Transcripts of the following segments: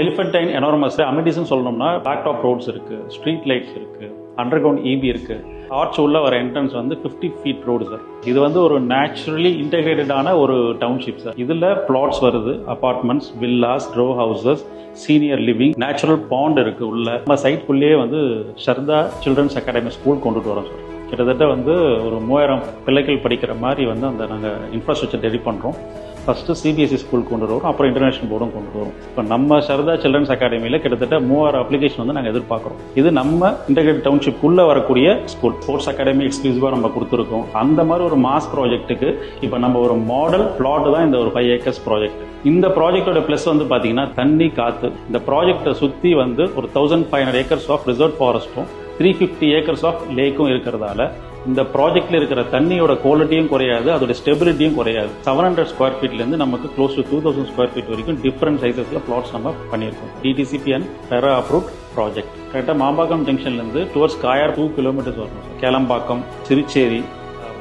எலிஃபென்டைன் enormous அமினிட்டிஸ்னு சொல்லணும்னா back top roads இருக்குது, street lights இருக்குது, அண்டர் கிரவுண்ட் இபி இருக்குது. ஆர்ச் உள்ள வர என்ட்ரன்ஸ் வந்து 50 feet ரோடு சார். இது வந்து ஒரு நேச்சுரலி இன்டெகிரேட்டடான ஒரு டவுன்ஷிப் சார். இதில் பிளாட்ஸ் வருது, apartments, villas, row houses, senior living, natural pond இருக்குது உள்ள. நம்ம சைட்குள்ளேயே வந்து ஷர்தா சில்ட்ரன்ஸ் அகாடமி ஸ்கூல் கொண்டுட்டு வரோம் சார். கிட்டத்தட்ட வந்து ஒரு 3000 பிள்ளைகள் படிக்கிற மாதிரி வந்து அந்த நாங்கள் இன்ஃப்ராஸ்ட்ரக்சர் ரெடி பண்ணுறோம். ஃபஸ்ட்டு சிபிஎஸ்சி ஸ்கூல் கொண்டு வரும், அப்புறம் இன்டர்நேஷனல் போர்டும் கொண்டு வரும். இப்போ நம்ம சரதா சில்ட்ரன்ஸ் அகாடமியில் கிட்டத்தட்ட 3000 அப்ளிகேஷன் வந்து நாங்கள் எதிர்பார்க்குறோம். இது நம்ம இன்டெகிரேட்டட் டவுன்ஷிப் உள்ள வரக்கூடிய ஸ்கூல். ஸ்போர்ட்ஸ் அகாடமி எக்ஸ்க்ளூசிவாக நம்ம கொடுத்துருக்கோம். அந்த மாதிரி ஒரு மாஸ் ப்ராஜெக்ட்டுக்கு இப்போ நம்ம ஒரு மாடல் பிளாட் தான் இந்த ஒரு 5 acres ப்ராஜெக்ட். இந்த ப்ராஜெக்டோட ப்ளஸ் வந்து பார்த்தீங்கன்னா தண்ணி, காற்று. இந்த ப்ராஜெக்டை சுற்றி வந்து ஒரு 1500 acres ஆஃப் ரிசர்வ் ஃபாரஸ்ட்டும் 350 acres ஆஃப் லேக்கும் இருக்கிறதால இந்த ப்ராஜெக்ட்ல இருக்கிற தண்ணியோட குவாலிட்டியும் குறையாது, அதோட ஸ்டெபிலிட்டியும் குறையாது. 700 square feetலேருந்து நமக்கு க்ளோஸ் டு 2000 square feet வரைக்கும் டிஃப்ரெண்ட் சைஸஸ்ல பிளாட்ஸ் நம்ம பண்ணியிருக்கோம். DTCP and Bera approved project. கரெக்டாக மாம்பாக்கம் ஜங்ஷன்லேருந்து டுவர்ட்ஸ் காயார் 2 kilometers வரும். கேளம்பாக்கம், திருச்சேரி,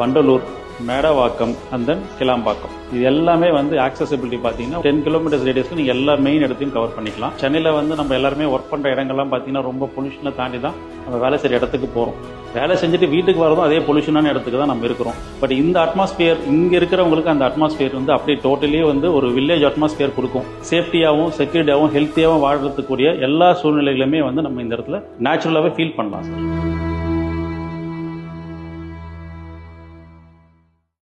வண்டலூர், மேடவாக்கம் அண்ட் தென் கிளாம்பாக்கம், இது எல்லாமே வந்து ஆக்சசிபிலிட்டி பார்த்தீங்கன்னா 10 kilometers ரேடியஸ்ல நீங்கள் எல்லா மெயின் இடத்தையும் கவர் பண்ணிக்கலாம். சென்னையில் வந்து நம்ம எல்லாருமே ஒர்க் பண்ணுற இடங்கள்லாம் பார்த்தீங்கன்னா ரொம்ப பொல்யூஷனை தாண்டி தான் நம்ம வேலை செய்கிற இடத்துக்கு போகிறோம். வேலை செஞ்சுட்டு வீட்டுக்கு வரதும் அதே பொல்யூஷனான இடத்துக்கு தான் நம்ம இருக்கிறோம். பட் இந்த அட்மாஸ்பியர் இங்கே இருக்கிறவங்களுக்கு அந்த அட்மாஸ்பியர் வந்து அப்படியே டோட்டலி வந்து ஒரு வில்லேஜ் அட்மாஸ்பியர் கொடுக்கும். சேஃப்டியாகவும், செக்யூரிட்டியாகவும், ஹெல்த்தியாகவும் வாழ்றதுக்குரிய எல்லா சூழ்நிலைகளுமே வந்து நம்ம இந்த இடத்துல நேச்சுரலாகவே ஃபீல் பண்ணலாம் சார்.